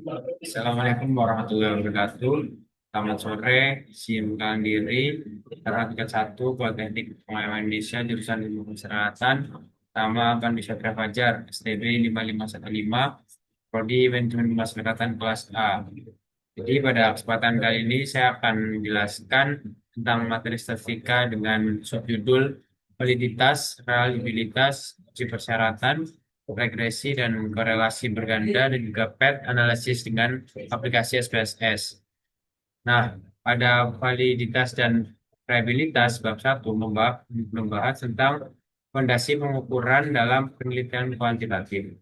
Assalamualaikum warahmatullahi wabarakatuh. Selamat sore, siapkan diri. Karena tingkat satu Politeknik Pengalaman Indonesia jurusan Ilmu Kesehatan. Nama Bani Syatra Fajar, STB 5515, Prodi Manajemen Pemasyarakatan kelas A. Jadi pada kesempatan kali ini saya akan menjelaskan tentang materi statistika dengan subjudul validitas, reliabilitas, uji persyaratan, regresi dan korelasi berganda dan juga PET analisis dengan aplikasi SPSS. Nah, pada validitas dan reliabilitas bab 1 membahas tentang fondasi pengukuran dalam penelitian kuantitatif.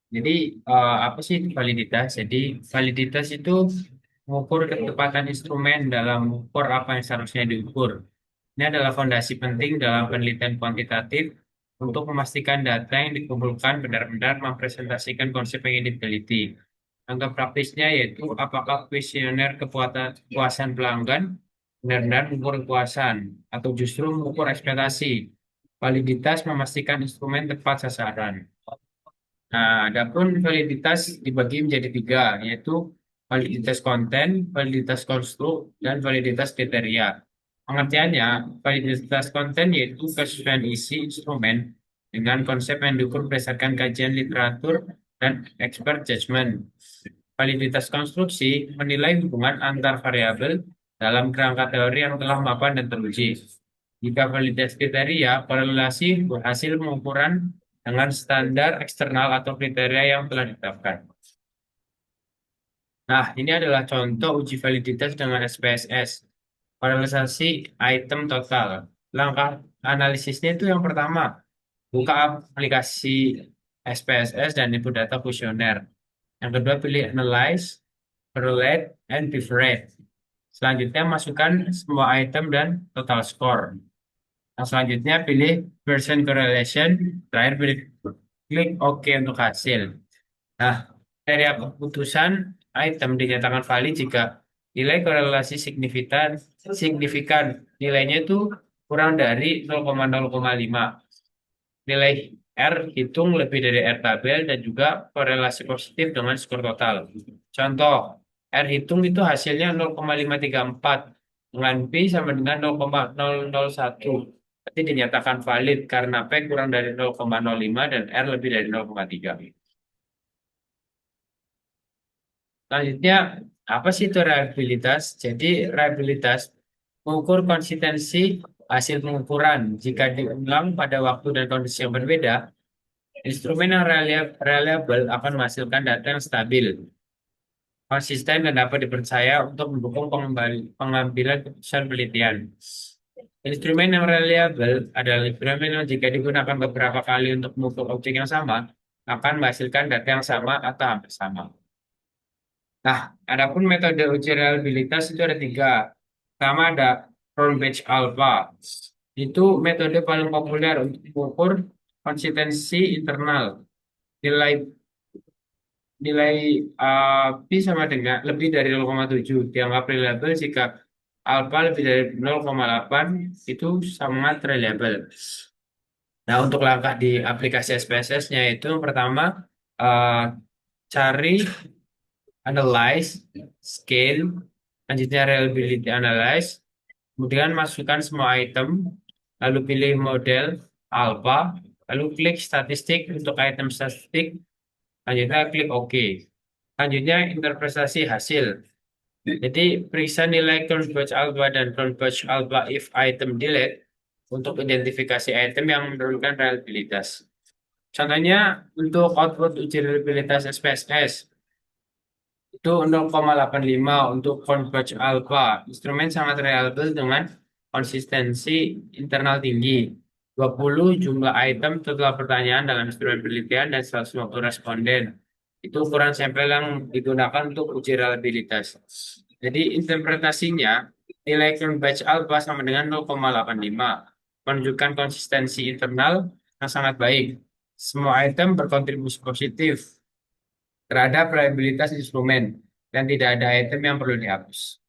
Jadi apa sih itu validitas? Jadi validitas itu mengukur ketepatan instrumen dalam mengukur apa yang seharusnya diukur. Ini adalah fondasi penting dalam penelitian kuantitatif untuk memastikan data yang dikumpulkan benar-benar mempresentasikan konsep yang ingin diteliti. Contoh praktisnya yaitu apakah kuesioner kepuasan pelanggan benar-benar mengukur kepuasan atau justru mengukur ekspektasi. Validitas memastikan instrumen tepat sasaran. Nah, adapun validitas dibagi menjadi tiga, yaitu validitas konten, validitas konstruk, dan validitas kriteria. Pengertiannya, validitas konten yaitu kesesuaian isi instrumen dengan konsep yang diukur berdasarkan kajian literatur dan expert judgment. Validitas konstruksi menilai hubungan antar variabel dalam kerangka teori yang telah mapan dan teruji. Jika validitas kriteria, korelasi hasil pengukuran dengan standar eksternal atau kriteria yang telah ditetapkan. Nah, ini adalah contoh uji validitas dengan SPSS. Paralelisasi item total. Langkah analisisnya itu yang pertama, buka aplikasi SPSS dan input data kuesioner. Yang kedua, pilih analyze, correlate, and differentiate. Selanjutnya, masukkan semua item dan total score. Yang selanjutnya, pilih version correlation. Terakhir, pilih klik OK untuk hasil. Nah, kriteria keputusan item dinyatakan valid jika nilai korelasi signifikan nilainya itu kurang dari 0,0,5. Nilai R hitung lebih dari R tabel dan juga korelasi positif dengan skor total. Contoh, R hitung itu hasilnya 0,534 dengan P sama dengan 0,001. Berarti dinyatakan valid karena P kurang dari 0,05 dan R lebih dari 0,3. Selanjutnya, apa sih itu reliabilitas? Jadi, reliabilitas mengukur konsistensi hasil pengukuran. Jika diulang pada waktu dan kondisi yang berbeda, instrumen yang reliable akan menghasilkan data yang stabil, konsisten, dan dapat dipercaya untuk mendukung pengambilan keputusan penelitian. Instrumen yang reliable adalah instrumen yang jika digunakan beberapa kali untuk mengukur objek yang sama, akan menghasilkan data yang sama atau hampir sama. Nah, adapun metode uji reliabilitas itu ada tiga. Pertama ada Cronbach Alpha. Itu metode paling populer untuk mengukur konsistensi internal. Nilai nilai P sama dengan lebih dari 0,7 dianggap reliable jika alpha lebih dari 0,8 itu sangat reliable. Nah, untuk langkah di aplikasi SPSS-nya itu yang pertama eh, cari analyze, scale, lanjutnya reliability analyze, kemudian masukkan semua item, lalu pilih model alpha, lalu klik statistik untuk item statistik, lanjutnya klik OK. Selanjutnya interpretasi hasil. Jadi periksa nilai Cronbach alpha dan Cronbach alpha if item delete untuk identifikasi item yang menurunkan reliabilitas. Contohnya untuk output uji reliabilitas SPSS itu 0,85 untuk Converge Alpha. Instrumen sangat reliable dengan konsistensi internal tinggi. 20 jumlah item total pertanyaan dalam instrumen penelitian dan 150 responden. Itu ukuran sampel yang digunakan untuk uji reliabilitas. Jadi interpretasinya nilai Converge Alpha sama dengan 0,85 menunjukkan konsistensi internal yang sangat baik. Semua item berkontribusi positif terhadap reliabilitas instrumen dan tidak ada item yang perlu dihapus.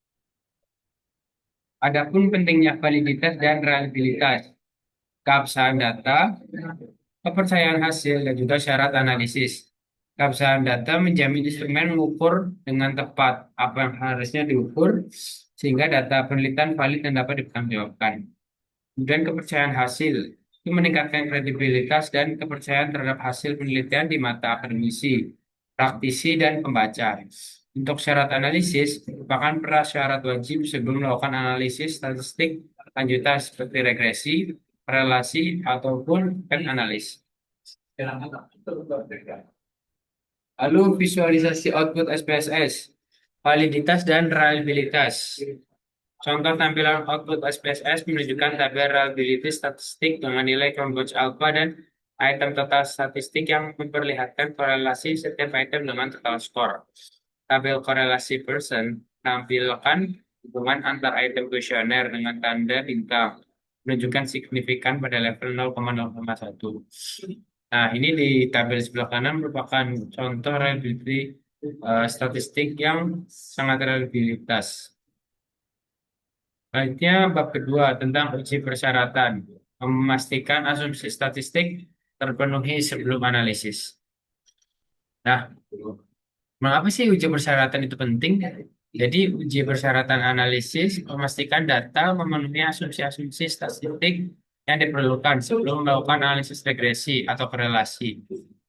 Adapun pentingnya validitas dan reliabilitas, keabsahan data, kepercayaan hasil, dan juga syarat analisis. Keabsahan data menjamin instrumen mengukur dengan tepat apa yang harusnya diukur, sehingga data penelitian valid dan dapat dipertanggungjawabkan. Kemudian kepercayaan hasil itu meningkatkan kredibilitas dan kepercayaan terhadap hasil penelitian di mata akademisi, praktisi, dan pembaca. Untuk syarat analisis merupakan prasyarat wajib sebelum melakukan analisis statistik lanjutan seperti regresi, relasi, ataupun analis. Lalu visualisasi output SPSS, validitas dan reliabilitas. Contoh tampilan output SPSS menunjukkan tabel reliability statistik dengan nilai Cambridge alpha dan item total statistik yang memperlihatkan korelasi setiap item dengan total score. Tabel korelasi person menampilkan hubungan antar item kuesioner dengan tanda bintang, menunjukkan signifikan pada level 0,0,1. Nah, ini di tabel sebelah kanan merupakan contoh reliability statistik yang sangat reliabilitas. Selanjutnya, bab kedua tentang uji persyaratan, memastikan asumsi statistik terpenuhi sebelum analisis. Nah, mengapa sih uji persyaratan itu penting? Jadi, uji persyaratan analisis memastikan data memenuhi asumsi-asumsi statistik yang diperlukan sebelum melakukan analisis regresi atau korelasi.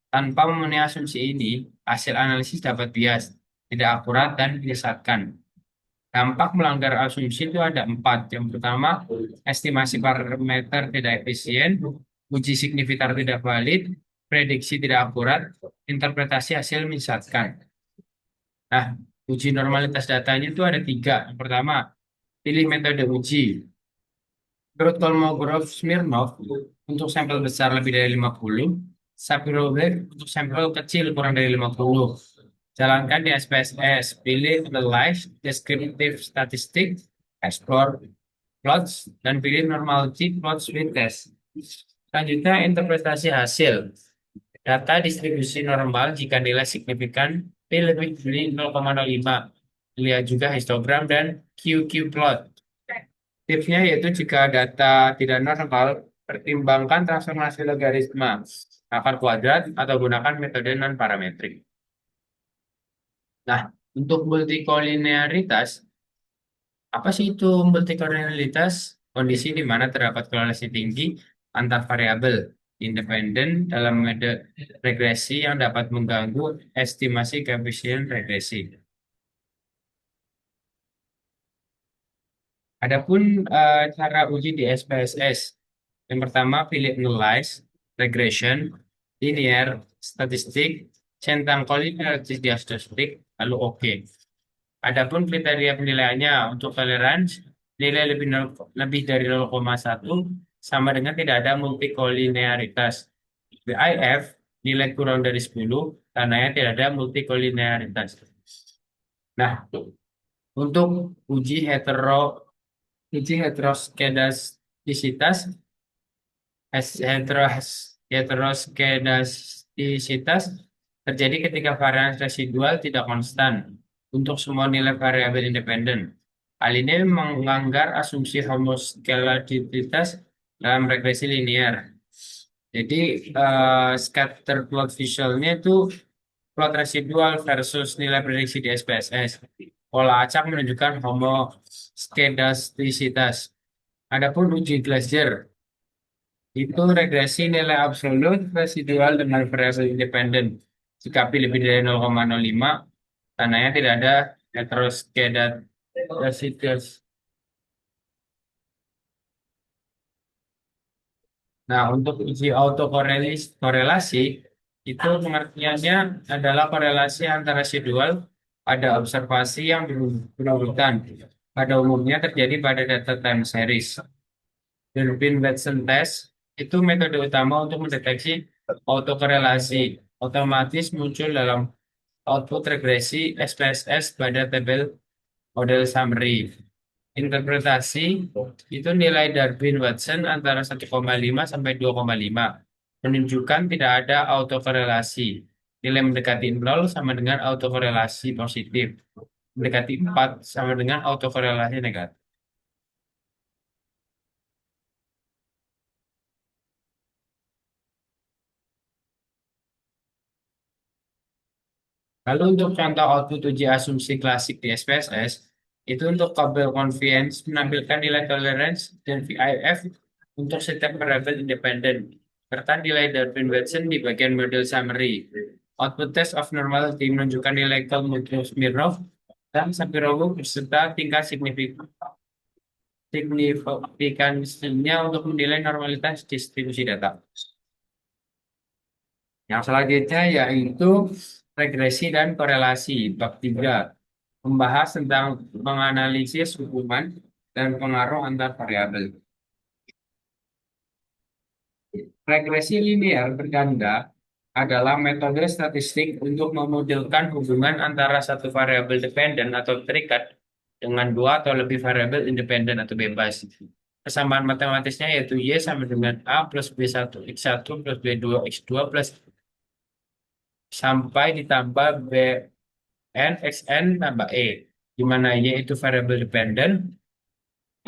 Tanpa memenuhi asumsi ini, hasil analisis dapat bias, tidak akurat, dan menyesatkan. Dampak melanggar asumsi itu ada empat. Yang pertama, estimasi parameter tidak efisien, uji signifikan tidak valid, prediksi tidak akurat, interpretasi hasil menyesatkan. Nah, uji normalitas datanya itu ada tiga. Yang pertama, pilih metode uji. Menurut Kolmogorov-Smirnov, untuk sampel besar lebih dari 50, Sapir-Whorf untuk sampel kecil kurang dari 50. Jalankan di SPSS, pilih Analyze, Descriptive Statistics, Explore Plots, dan pilih Normality Plots with Test. Selanjutnya, interpretasi hasil. Data distribusi normal jika nilai signifikan P lebih dari 0,05. Lihat juga histogram dan QQ plot. Tipsnya yaitu jika data tidak normal, pertimbangkan transformasi logaritma, akar kuadrat, atau gunakan metode non-parametrik. Nah, untuk multikolinearitas, apa sih itu multikolinearitas? Kondisi di mana terdapat korelasi tinggi antar variabel independen dalam metode regresi yang dapat mengganggu estimasi koefisien regresi. Adapun cara uji di SPSS, yang pertama pilih analyze, regression, linear, statistik, centang kolinearitas diagnostik, lalu oke. Adapun kriteria penilaiannya untuk toleransi, nilai lebih dari 0,1 sama dengan tidak ada multikolinearitas. BIF, nilai kurang dari 10, tandanya tidak ada multikolinearitas. Nah, untuk uji heteroskedastisitas, heteroskedastisitas terjadi ketika varians residual tidak konstan untuk semua nilai variabel independen. Hal ini melanggar asumsi homoskedastisitas dalam regresi linear. Jadi, scatter plot visualnya itu plot residual versus nilai prediksi di SPSS. Pola acak menunjukkan homoskedastisitas. Adapun uji Glaser itu regresi nilai absolut residual dengan variabel independen. Jika P lebih dari 0,05, tandanya tidak ada heteroskedastisitas. Nah, untuk uji autokorelasi, itu pengertiannya adalah korelasi antara residual pada observasi yang berurutan. Pada umumnya terjadi pada data time series. Durbin-Watson test itu metode utama untuk mendeteksi autokorelasi. Otomatis muncul dalam output regresi SPSS pada tabel model summary. Interpretasi itu nilai Darwin-Watson antara 1,5 sampai 2,5 menunjukkan tidak ada autokorelasi. Nilai mendekati 0 sama dengan autokorelasi positif. Mendekati 4 sama dengan autokorelasi negatif. Lalu untuk contoh output uji asumsi klasik di SPSS, itu untuk tabel convenience menampilkan nilai tolerance dan VIF untuk setiap variabel independen, serta nilai Darwin-Watson di bagian model summary. Output test of normality menunjukkan nilai Kolmogorov-Smirnov dan Shapirov beserta tingkat signifikansinya untuk menilai normalitas distribusi data. Yang selanjutnya yaitu regresi dan korelasi bab 3, membahas tentang menganalisis hubungan dan pengaruh antar variabel. Regresi linear berganda adalah metode statistik untuk memodelkan hubungan antara satu variabel dependen atau terikat dengan dua atau lebih variabel independen atau bebas. Kesamaan matematisnya yaitu Y sama dengan A plus B1 X1 plus B2 X2 plus sampai ditambah Bn Xn tambah E, di mana Y itu variabel dependen,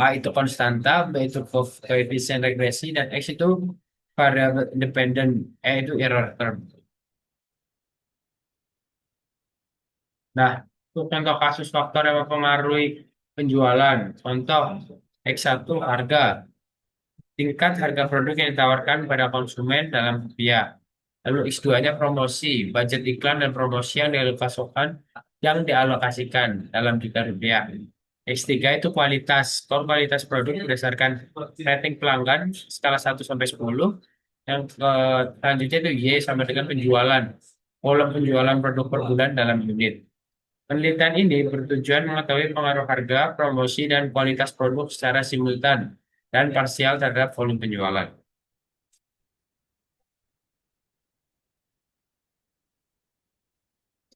A itu konstanta, B itu koefisien regresi, dan X itu variabel independen, E itu error term. Nah, untuk contoh kasus faktor yang mempengaruhi penjualan. Contoh, X1 harga, tingkat harga produk yang ditawarkan pada konsumen dalam rupiah. Lalu X2-nya promosi, budget iklan dan promosi yang dialokasikan dalam juta rupiah. X3 itu kualitas, skor kualitas produk berdasarkan rating pelanggan skala 1 sampai 10. Yang selanjutnya itu Y sama dengan penjualan, volume penjualan produk per bulan dalam unit. Penelitian ini bertujuan mengetahui pengaruh harga, promosi, dan kualitas produk secara simultan dan parsial terhadap volume penjualan.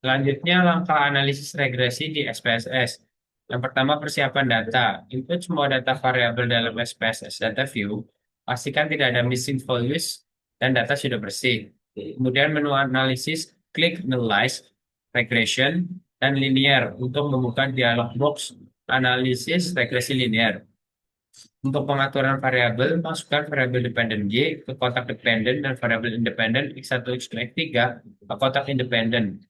Selanjutnya, langkah analisis regresi di SPSS. Yang pertama, persiapan data. Input semua data variabel dalam SPSS Data View. Pastikan tidak ada missing values dan data sudah bersih. Kemudian menu analisis, klik Analyze, Regression, dan Linear untuk membuka dialog box analisis regresi linear. Untuk pengaturan variabel, masukkan variabel dependen Y ke kotak dependen dan variabel independen X1, X2, X3 ke kotak independen.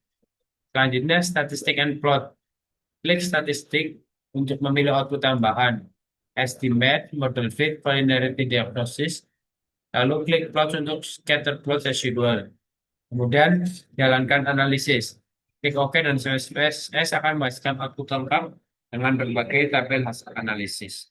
Selanjutnya, statistik and plot. Klik statistik untuk memilih output tambahan. Estimate, model fit, linearity diagnosis. Lalu klik plot untuk scatter plot residual. Kemudian, jalankan analisis. Klik OK dan CSS akan menghasilkan output lengkap dengan berbagai tabel hasil analisis.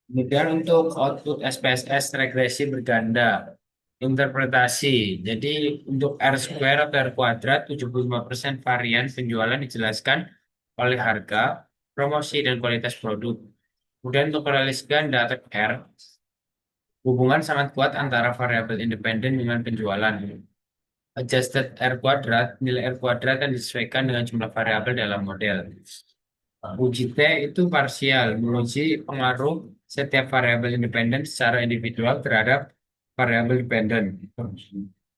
Kemudian untuk output SPSS regresi berganda, interpretasi. Jadi untuk R square atau R kuadrat, 75% varian penjualan dijelaskan oleh harga, promosi, dan kualitas produk. Kemudian untuk korelasi ganda atau R, hubungan sangat kuat antara variabel independen dengan penjualan. Adjusted R kuadrat, nilai R kuadrat yang disesuaikan dengan jumlah variabel dalam model. Uji T itu parsial, menguji pengaruh setiap variabel independen secara individual terhadap variabel dependen.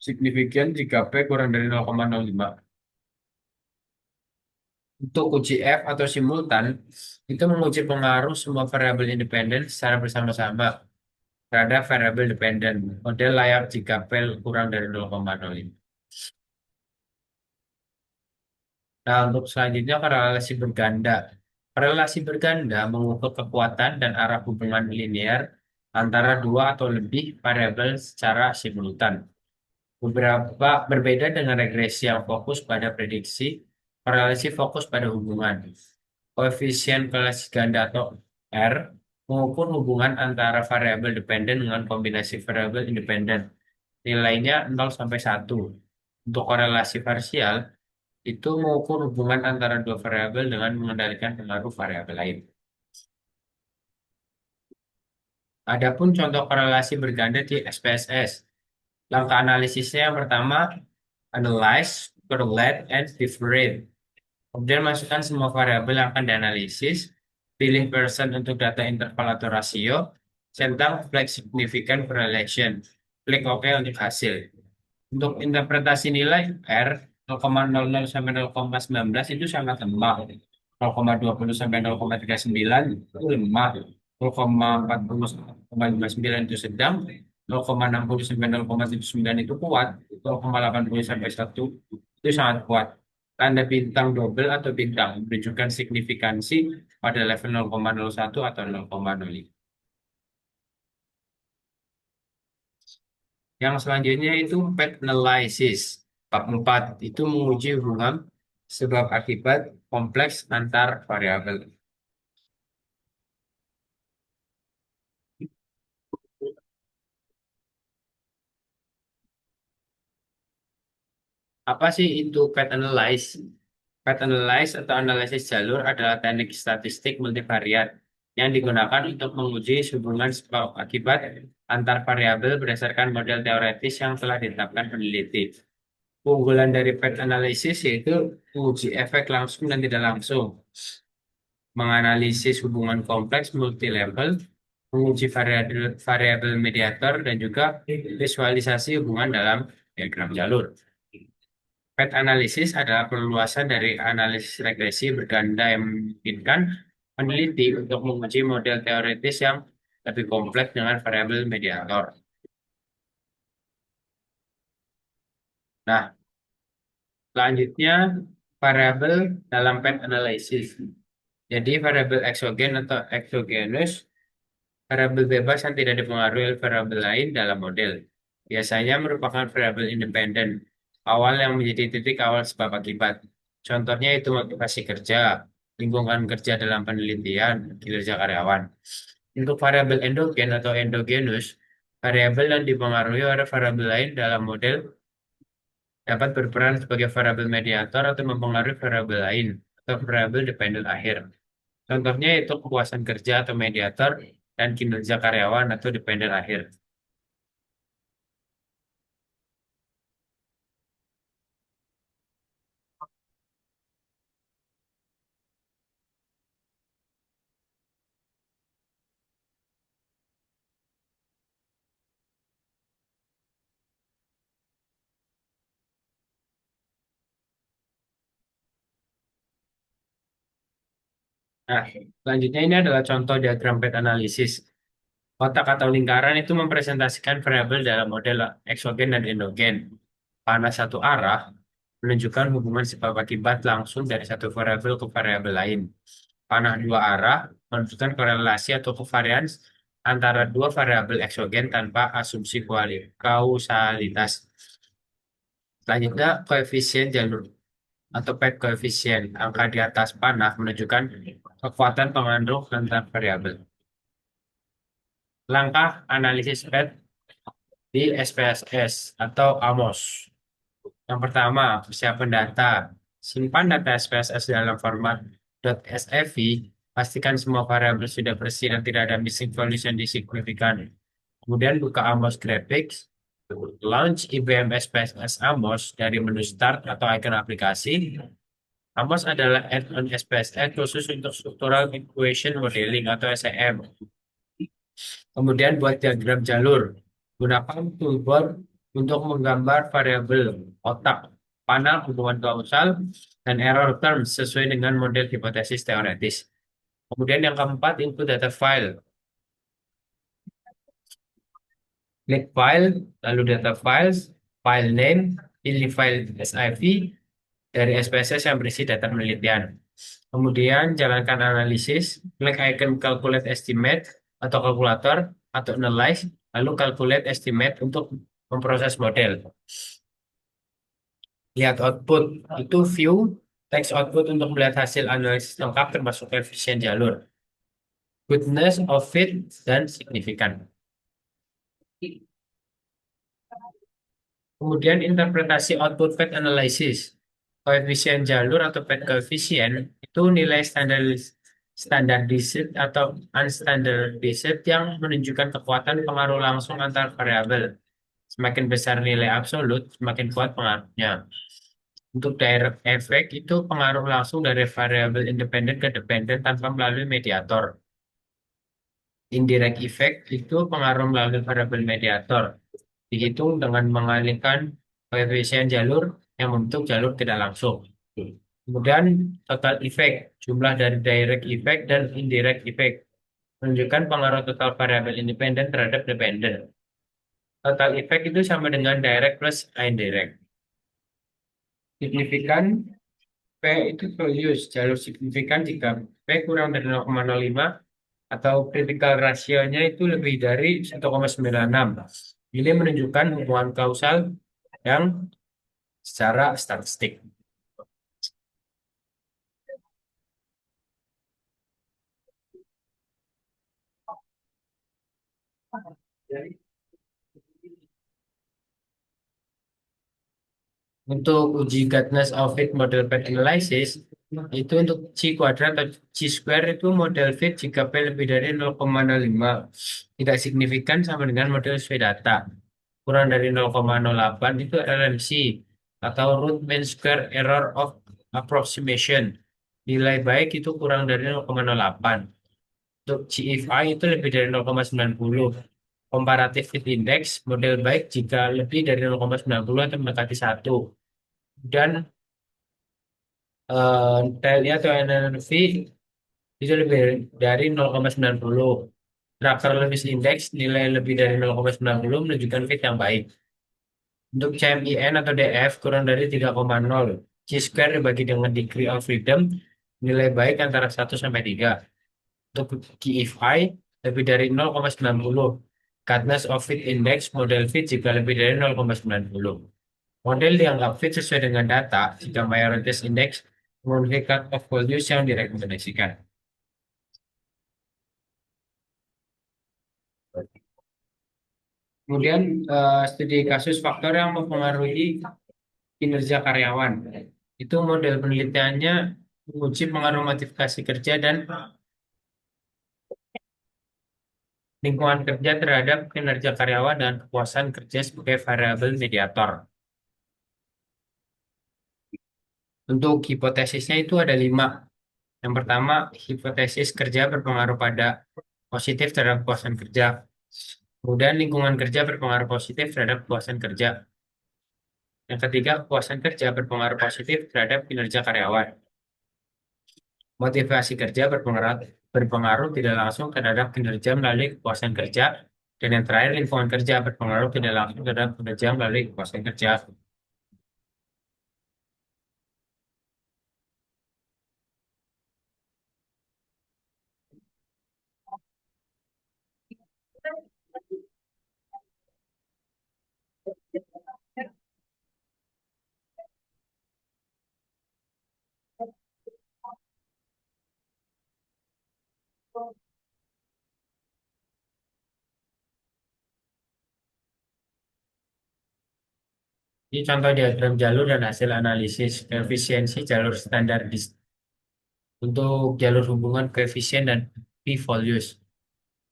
Signifikan jika P kurang dari 0,05. Untuk uji F atau simultan, itu menguji pengaruh semua variabel independen secara bersama-sama terhadap variabel dependen. Model layak jika P kurang dari 0,05. Nah, untuk selanjutnya korelasi berganda. Korelasi berganda mengukur kekuatan dan arah hubungan linear antara dua atau lebih variabel secara simultan. Beberapa berbeda dengan regresi yang fokus pada prediksi, korelasi fokus pada hubungan. Koefisien korelasi ganda atau R mengukur hubungan antara variabel dependen dengan kombinasi variabel independen. Nilainya 0 sampai 1. Untuk korelasi parsial, itu mengukur hubungan antara dua variabel dengan mengendalikan pengaruh variabel lain. Adapun contoh korelasi berganda di SPSS. Langkah analisisnya yang pertama, analyze, correlate, and differentiate. Kemudian masukkan semua variabel yang akan dianalisis, pilih persen untuk data interval atau rasio, centang flag significant correlation. Klik OK untuk hasil. Untuk interpretasi nilai R, 0,00 sampai 0,19 itu sangat lemah. 0,20 sampai 0,39 itu lemah. 0,40 sampai 0,59 itu sedang. 0,60 sampai 0,79 itu kuat. 0,80 sampai 1 itu sangat kuat. Tanda bintang double atau bintang menunjukkan signifikansi pada level 0,01 atau 0,05. Yang selanjutnya itu path analysis. Bab 4 itu menguji hubungan sebab akibat kompleks antar variabel. Apa sih itu path analysis? Path analysis atau analisis jalur adalah teknik statistik multivariat yang digunakan untuk menguji hubungan sebab akibat antar variabel berdasarkan model teoretis yang telah ditetapkan peneliti. Keunggulan dari path analysis yaitu menguji efek langsung dan tidak langsung, menganalisis hubungan kompleks multilevel, menguji variabel, variabel mediator, dan juga visualisasi hubungan dalam diagram jalur. Path analysis adalah perluasan dari analisis regresi berganda yang memungkinkan peneliti untuk menguji model teoretis yang lebih kompleks dengan variabel mediator. Nah, selanjutnya variabel dalam path analysis. Jadi variabel eksogen atau exogenous, variabel bebas yang tidak dipengaruhi oleh variabel lain dalam model. Biasanya merupakan variabel independen, awal yang menjadi titik awal sebab akibat. Contohnya itu motivasi kerja, lingkungan kerja dalam penelitian, kinerja karyawan. Untuk variabel endogen atau endogenous, variabel yang dipengaruhi oleh variabel lain dalam model dapat berperan sebagai variabel mediator atau mempengaruhi variabel lain atau variabel dependen akhir. Contohnya itu kepuasan kerja atau mediator dan kinerja karyawan atau dependen akhir. Nah, selanjutnya ini adalah contoh diagram path analysis. Kotak atau lingkaran itu mempresentasikan variabel dalam model eksogen dan endogen. Panah satu arah menunjukkan hubungan sebab akibat langsung dari satu variabel ke variabel lain. Panah dua arah menunjukkan korelasi atau covariance antara dua variabel eksogen tanpa asumsi kausalitas. Selanjutnya, koefisien jalur atau pad koefisien. Angka di atas panah menunjukkan kekuatan pengaruh antar variabel. Langkah analisis pad di SPSS atau AMOS. Yang pertama, persiapan data. Simpan data SPSS dalam format .sfv. Pastikan semua variabel sudah bersih dan tidak ada missing values yang signifikan. Kemudian buka AMOS Graphics. Launch IBM SPSS AMOS dari menu Start atau icon aplikasi. AMOS adalah add-on SPSS khusus untuk Structural Equation Modeling atau SEM. Kemudian buat diagram jalur. Gunakan toolbar untuk menggambar variabel otak, panel hubungan kausal, dan error terms sesuai dengan model hipotesis teoretis. Kemudian yang keempat, input data file. Klik file, lalu data files, file name, pilih file SIV dari SPSS yang berisi data penelitian. Kemudian jalankan analisis, klik icon calculate estimate atau kalkulator atau analyze, lalu calculate estimate untuk memproses model. Lihat output, itu view text output untuk melihat hasil analisis lengkap termasuk koefisien jalur, goodness of fit, dan signifikan. Kemudian interpretasi output path analysis. Koefisien jalur atau path koefisien itu nilai standardized atau unstandardized yang menunjukkan kekuatan pengaruh langsung antar variabel. Semakin besar nilai absolut, semakin kuat pengaruhnya. Untuk direct effect itu pengaruh langsung dari variabel independen ke dependen tanpa melalui mediator. Indirect effect itu pengaruh melalui variabel mediator. Dihitung dengan mengalihkan koefisien jalur yang membentuk jalur tidak langsung. Kemudian total effect, jumlah dari direct effect dan indirect effect, menunjukkan pengaruh total variabel independen terhadap dependen. Total effect itu sama dengan direct plus indirect. Signifikan P itu values, jalur signifikan jika P kurang dari 0,05 atau critical ratio-nya itu lebih dari 1,96. Ini menunjukkan hubungan kausal yang secara statistik. Untuk uji Gardner's Fit model fit analysis, itu untuk C kuadrat atau C square itu model fit jika P lebih dari 0,05. Tidak signifikan sama dengan model sesuai data. Kurang dari 0,08 itu RMC atau root mean square error of approximation. Nilai baik itu kurang dari 0,08. Untuk GFI itu lebih dari 0,90. Comparative fit index model baik jika lebih dari 0,90 atau mendekati 1. Dan TLI atau NNV itu lebih dari 0,90. Tracker Lewis Index nilai lebih dari 0,90 menunjukkan fit yang baik. Untuk CMIN atau DF kurang dari 3,0. Chi-square dibagi dengan degree of freedom nilai baik antara 1 sampai 3. Untuk GFI lebih dari 0,90. Cadence of Fit Index model fit jika lebih dari 0,90. Model dianggap fit sesuai dengan data jika mayoritas indeks memenuhi cut of values yang direkomendasikan. Kemudian studi kasus faktor yang mempengaruhi kinerja karyawan. Itu model penelitiannya menguji pengaruh motivasi kerja dan lingkungan kerja terhadap kinerja karyawan dan kepuasan kerja sebagai variabel mediator. Untuk hipotesisnya itu ada 5. Yang pertama, hipotesis kerja berpengaruh pada positif terhadap kepuasan kerja. Kemudian lingkungan kerja berpengaruh positif terhadap kepuasan kerja. Yang ketiga, kepuasan kerja berpengaruh positif terhadap kinerja karyawan. Motivasi kerja berpengaruh tidak langsung terhadap kinerja melalui kepuasan kerja. Dan yang terakhir, lingkungan kerja berpengaruh tidak langsung terhadap kinerja melalui kepuasan kerja. Ini contoh diagram jalur dan hasil analisis efisiensi jalur standar untuk jalur hubungan koefisien dan p-values.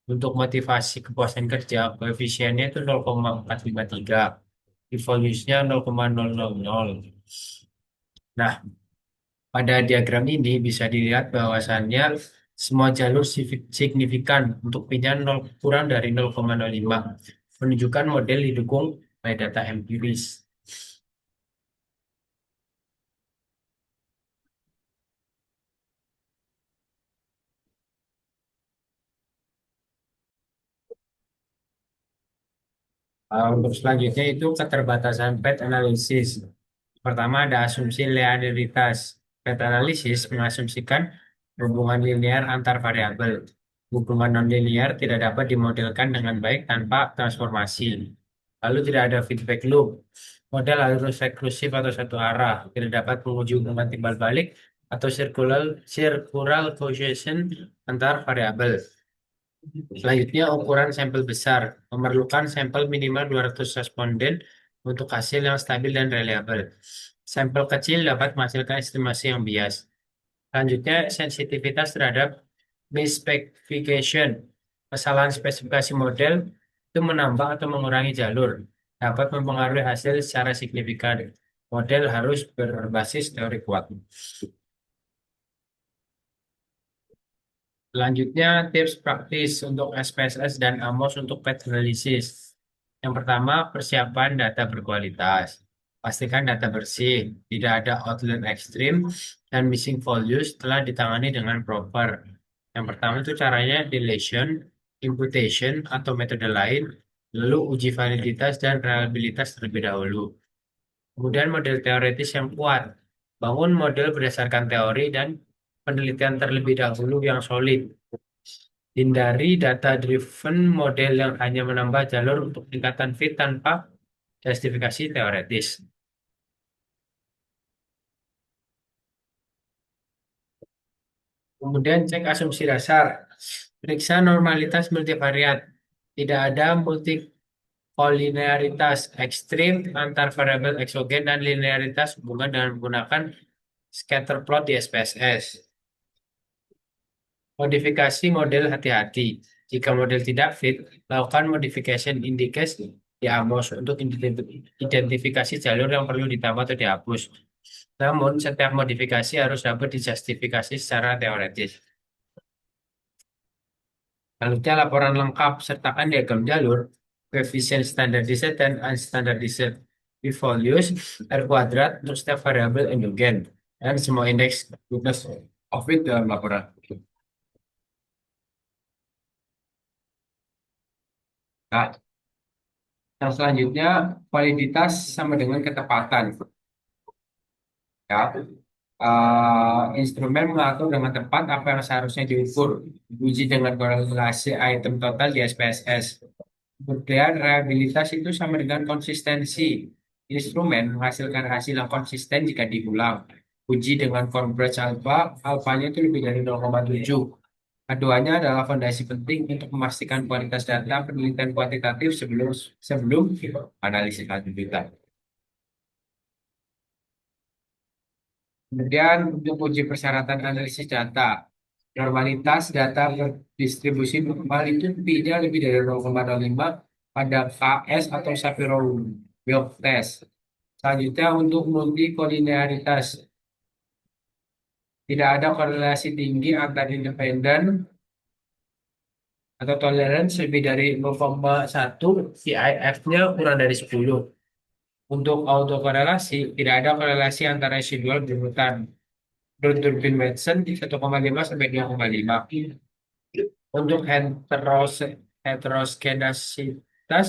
Untuk motivasi kepuasan kerja, koefisiennya itu 0,453, p-valuesnya 0,000. Nah, pada diagram ini bisa dilihat bahwasannya semua jalur signifikan untuk p-nya kurang dari 0,05 menunjukkan model didukung oleh data empiris. Untuk selanjutnya itu keterbatasan path analysis. Pertama ada asumsi linearitas. Path analysis mengasumsikan hubungan linear antar variabel. Hubungan nonlinear tidak dapat dimodelkan dengan baik tanpa transformasi. Lalu tidak ada feedback loop. Model harus reklusif atau satu arah. Tidak dapat menguji hubungan timbal balik atau circular cohesion antar variabel. Selanjutnya, ukuran sampel besar. Memerlukan sampel minimal 200 responden untuk hasil yang stabil dan reliable. Sampel kecil dapat menghasilkan estimasi yang bias. Selanjutnya, sensitivitas terhadap misspecification. Kesalahan spesifikasi model itu menambah atau mengurangi jalur. Dapat mempengaruhi hasil secara signifikan. Model harus berbasis teori kuat. Selanjutnya, tips praktis untuk SPSS dan AMOS untuk path analysis. Yang pertama, persiapan data berkualitas. Pastikan data bersih, tidak ada outlier ekstrim, dan missing values telah ditangani dengan proper. Yang pertama itu caranya deletion, imputation, atau metode lain, lalu uji validitas dan reliabilitas terlebih dahulu. Kemudian model teoretis yang kuat. Bangun model berdasarkan teori dan penelitian terlebih dahulu yang solid. Hindari data-driven model yang hanya menambah jalur untuk tingkatan fit tanpa justifikasi teoretis. Kemudian cek asumsi dasar. Periksa normalitas multivariat. Tidak ada multikolinearitas ekstrim antar variabel eksogen dan linearitas hubungan dengan menggunakan scatter plot di SPSS. Modifikasi model hati-hati. Jika model tidak fit, lakukan modification indicate di AMOS untuk identifikasi jalur yang perlu ditambah atau dihapus. Namun, setiap modifikasi harus dapat dijustifikasi secara teoretis. Selanjutnya, laporan lengkap sertakan diagram jalur, koefisien standardized dan unstandardized p-values R kuadrat untuk setiap variabel endogen dan semua indeks goodness of fit dalam laporan. Nah, yang selanjutnya, validitas sama dengan ketepatan. Ya, instrumen mengatur dengan tepat apa yang seharusnya diukur, uji dengan korelasi item total di SPSS. Kemudian reliabilitas itu sama dengan konsistensi. Instrumen menghasilkan hasil yang konsisten jika diulang. Uji dengan converge alpha, alfanya itu lebih dari 0,7. Keduanya adalah fondasi penting untuk memastikan kualitas data penelitian kuantitatif sebelum sebelum analisis lanjutan. Kemudian untuk uji persyaratan analisis data, normalitas data berdistribusi normal itu P-nya lebih dari 0,05 pada KS atau Shapiro-Wilk test. Selanjutnya untuk multikolinearitas, tidak ada korelasi tinggi antar independen atau toleransi lebih dari 0,1, CIF-nya kurang dari 10. Untuk autokorelasi, tidak ada korelasi antara residual berurutan. Durbin Watson di 1,5 sampai 2,5. Untuk heteroskedasitas,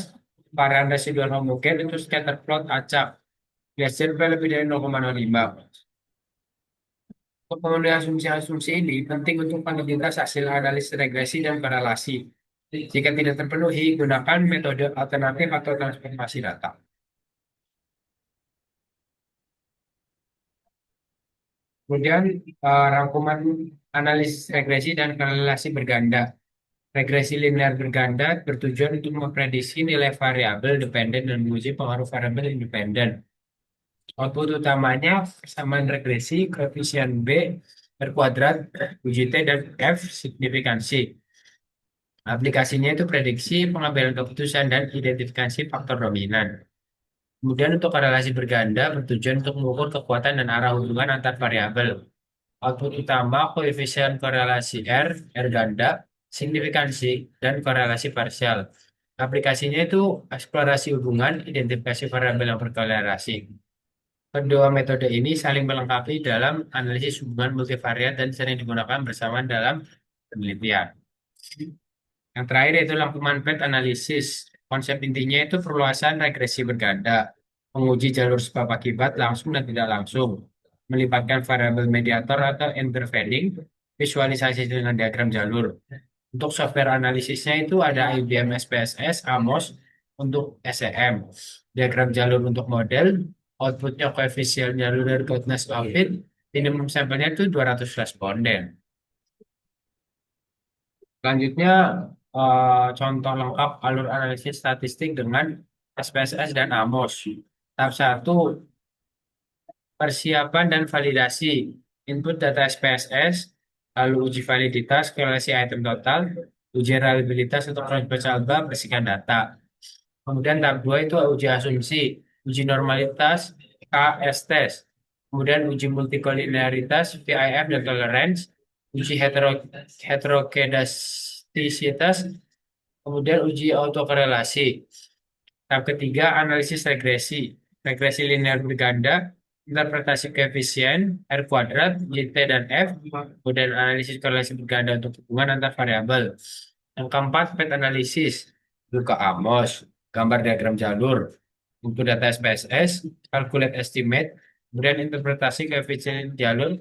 varian residual homogen itu scatter plot acak. Biasanya lebih dari 0,05. Untuk memenuhi asumsi-asumsi ini, penting untuk validitas hasil analisis regresi dan korelasi. Jika tidak terpenuhi, gunakan metode alternatif atau transformasi data. Kemudian, rangkuman analisis regresi dan korelasi berganda. Regresi linear berganda bertujuan untuk memprediksi nilai variabel dependen dan menguji pengaruh variabel independen. Output utamanya persamaan regresi, koefisien B berkuadrat, uji T, dan F signifikansi. Aplikasinya itu prediksi, pengambilan keputusan, dan identifikasi faktor dominan. Kemudian untuk korelasi berganda bertujuan untuk mengukur kekuatan dan arah hubungan antar variabel. Output utama koefisien korelasi R, R ganda, signifikansi, dan korelasi parsial. Aplikasinya itu eksplorasi hubungan, identifikasi variabel yang berkorelasi. Kedua metode ini saling melengkapi dalam analisis hubungan multivariat dan sering digunakan bersama dalam penelitian. Yang terakhir yaitu rangkuman PET analisis. Konsep intinya itu perluasan regresi berganda, menguji jalur sebab akibat langsung dan tidak langsung, melibatkan variabel mediator atau intervening, visualisasi dengan diagram jalur. Untuk software analisisnya itu ada IBM SPSS, AMOS untuk SEM, diagram jalur untuk model, outputnya koefisien jalur dari goodness of fit, minimum sampelnya itu 200 responden. Selanjutnya, contoh lengkap alur analisis statistik dengan SPSS dan AMOS. Tahap 1, persiapan dan validasi. Input data SPSS, lalu uji validitas, korelasi item total, uji reliabilitas untuk cross alba, bersihkan data. Kemudian tahap 2 itu uji asumsi, uji normalitas, KS test. Kemudian uji multikolinearitas, VIF dan tolerance, uji heterokedastisitas, kemudian uji autokorelasi. Tahap ketiga, analisis regresi. regresi linear berganda, interpretasi koefisien, R kuadrat, Y, T, dan F, kemudian analisis korelasi berganda untuk hubungan antar variabel. Yang keempat, path analisis, buka Amos, gambar diagram jalur, untuk data SPSS, calculate estimate, kemudian interpretasi koefisien jalur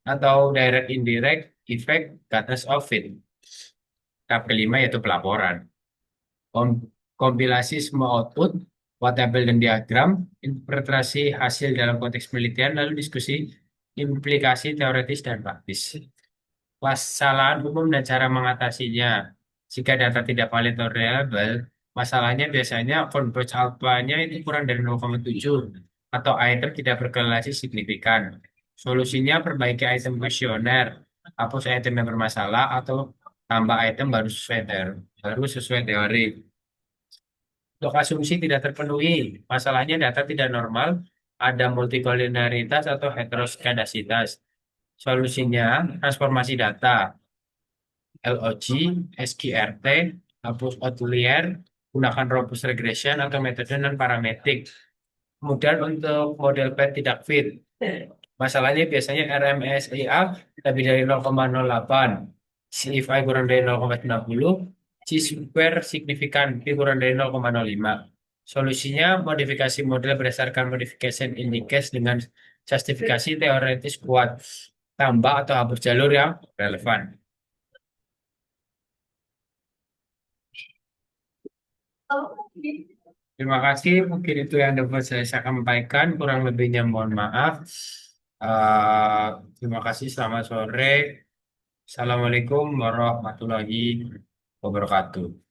atau direct indirect effect cutoff of fit. Tahap kelima yaitu pelaporan. Kompilasi semua output, tabel dan diagram, interpretasi hasil dalam konteks penelitian, lalu diskusi implikasi teoritis dan praktis. Kesalahan umum dan cara mengatasinya. Jika data tidak valid atau reliable, masalahnya biasanya converge alpha-nya itu kurang dari 0,7 atau item tidak berkorelasi signifikan. Solusinya perbaiki item kuesioner, hapus item yang bermasalah atau tambah item baru sesuai teori. Untuk asumsi tidak terpenuhi, masalahnya data tidak normal, ada multikoliniaritas atau heteroskedasitas. Solusinya, transformasi data, LOG, SQRT, hapus outlier, gunakan robust regression atau metode non-parametrik. Kemudian untuk model PET tidak fit, masalahnya biasanya RMSEA lebih dari 0,08, CFI kurang dari 0,90, C-square signifikan P kurang dari 0,05. Solusinya modifikasi model berdasarkan modification indicate dengan justifikasi teoretis kuat, tambah atau hapus jalur yang relevan. Terima kasih, mungkin itu yang dapat saya sampaikan. Kurang lebihnya mohon maaf. Terima kasih, selamat sore. Assalamualaikum warahmatullahi wabarakatuh.